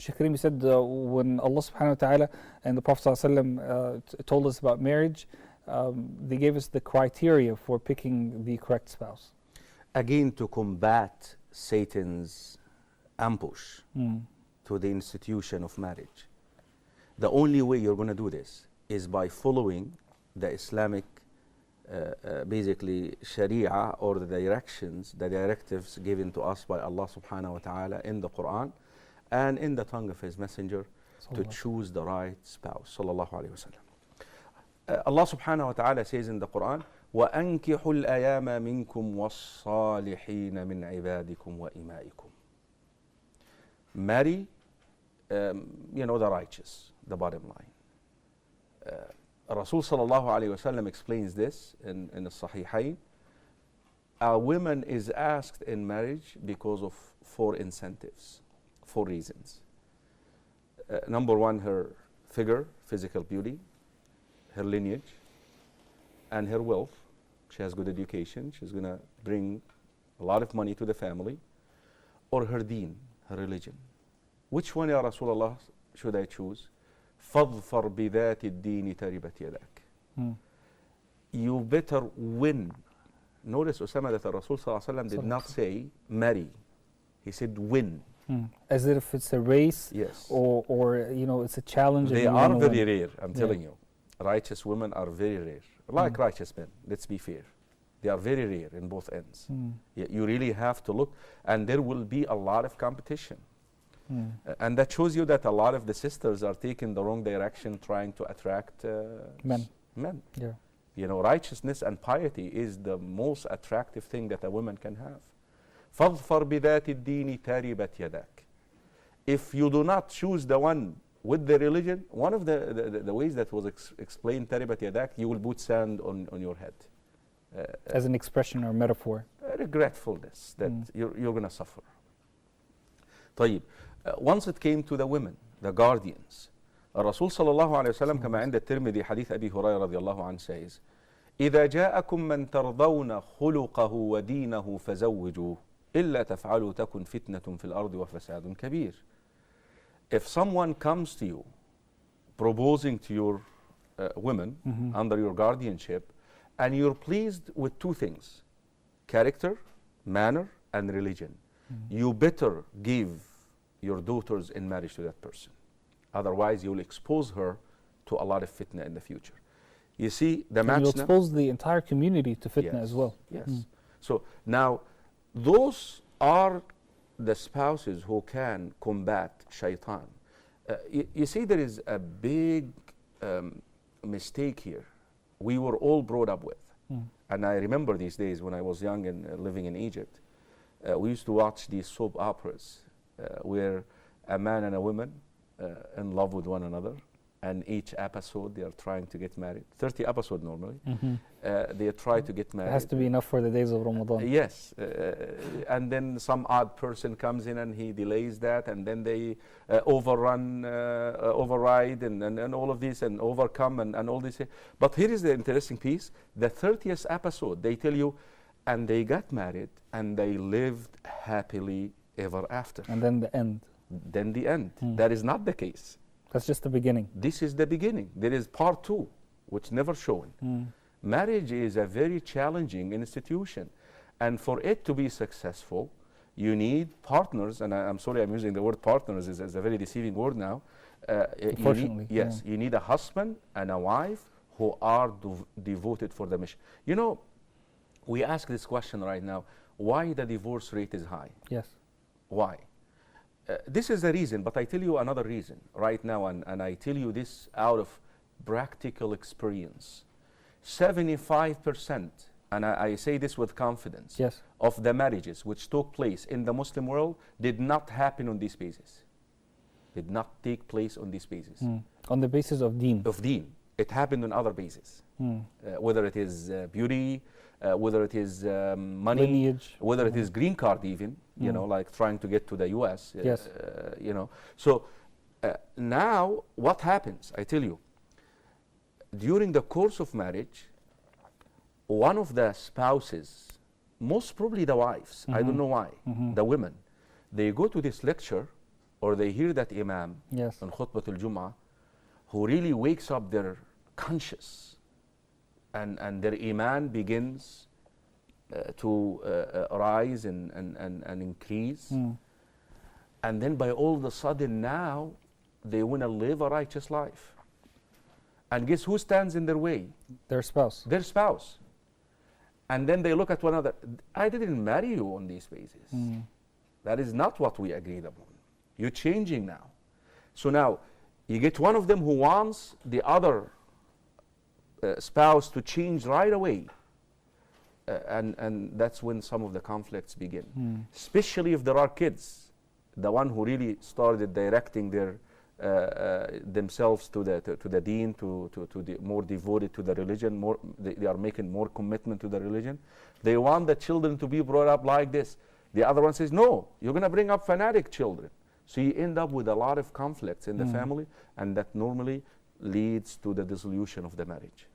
Sheikh Karim, you said when Allah subhanahu wa ta'ala and the Prophet told us about marriage, they gave us the criteria for picking the correct spouse. Again, to combat Satan's ambush to the institution of marriage. The only way you're going to do this is by following the Islamic, basically Sharia, or the directions, the directives given to us by Allah subhanahu wa ta'ala in the Quran and in the tongue of His Messenger to choose the right spouse. Sallallahu alayhi wa sallam. Allah subhanahu wa ta'ala says in the Quran, وَأَنْكِحُوا الْأَيَامَ مِنْكُمْ وَالصَّالِحِينَ مِنْ عِبَادِكُمْ وَإِمَائِكُمْ. Marry, the righteous, the bottom line. Rasul sallallahu alayhi wa sallam explains this in the Sahihain. A woman is asked in marriage because of 4 incentives, 4 reasons. Number 1, her figure, physical beauty, her lineage, and her wealth. She has good education, she's going to bring a lot of money to the family. Or her deen, her religion. Which one, Ya Rasulullah, should I choose? فَاظْفَرْ بِذَاتِ الدِّينِ تَرِبَتْ يَدَاكَ. You better win. Notice, Osama, that the Rasul sallallahu alayhi wa sallam did not say marry. He said win. As if it's a race, yes, or it's a challenge. They are very rare, I'm telling you. Righteous women are very rare. Like righteous men, let's be fair. They are very rare in both ends. You really have to look, and there will be a lot of competition. And that shows you that a lot of the sisters are taking the wrong direction, trying to attract men. Yeah. Righteousness and piety is the most attractive thing that a woman can have. فَاظْفَرْ بِذَاتِ الدِّينِ تَرِبَتْ يَدَاكَ. If you do not choose the one with the religion, one of the ways that was explained, تَرِبَتْ يَدَاكَ, you will put sand on your head. As an expression or metaphor. Regretfulness that you're going to suffer. طيب. Once it came to the women, the guardians, Rasul sallallahu alayhi wa sallam, كما عند الترمذي حديث أبي هريرة رضي الله عنه, says, إذا جاءكم من ترضون خلقه ودينه فزوجوه إلا تفعلوا تكن فتنة في الأرض وفساد كبير. If someone comes to you proposing to your women under your guardianship, and you're pleased with 2 things, character, manner, and religion, you better give your daughters in marriage to that person. Otherwise, you'll expose her to a lot of fitna in the future. You see, the match. You'll expose the entire community to fitna as well. Yes. So now, those are the spouses who can combat shaitan. You see, there is a big mistake here we were all brought up with. And I remember these days when I was young and living in Egypt, we used to watch these soap operas where a man and a woman in love with one another, and each episode they are trying to get married. 30 episodes normally. They try to get married. It has to be enough for the days of Ramadan. Yes. And then some odd person comes in and he delays that, and then they override and all of this and overcome and all this. But here is the interesting piece. The 30th episode, they tell you, and they got married and they lived happily ever after. And then the end. Then the end. That is not the case. That's just the beginning. This is the beginning. There is part 2, which never shown. Marriage is a very challenging institution. And for it to be successful, you need partners. And I'm sorry I'm using the word partners, is a very deceiving word now. Unfortunately. Yes, you need a husband and a wife who are devoted for the mission. You know, we ask this question right now, why the divorce rate is high? Yes. Why? This is the reason, but I tell you another reason right now, and I tell you this out of practical experience. 75%, and I say this with confidence, yes, of the marriages which took place in the Muslim world did not happen on this basis. Did not take place on this basis. On the basis of deen. Of deen. It happened on other bases. Whether it is beauty, whether it is money, lineage, whether it is green card even, you know, like trying to get to the US, yes. You know. So now what happens, I tell you, during the course of marriage, one of the spouses, most probably the wives, I don't know why, the women, they go to this lecture or they hear that imam Yes. on khutbah al-Jum'ah, who really wakes up their conscience, and their iman begins to rise and increase. And then by all of a sudden now, they want to live a righteous life. And guess who stands in their way? Their spouse. Their spouse. And then they look at one another. I didn't marry you on these basis. That is not what we agreed upon. You're changing now. So now, you get one of them who wants the other spouse to change right away. And that's when some of the conflicts begin. Especially if there are kids. The one who really started directing their themselves to the deen, to the more devoted to the religion, they are making more commitment to the religion. They want the children to be brought up like this. The other one says, no, you're going to bring up fanatic children. So you end up with a lot of conflicts in the family, and that normally leads to the dissolution of the marriage.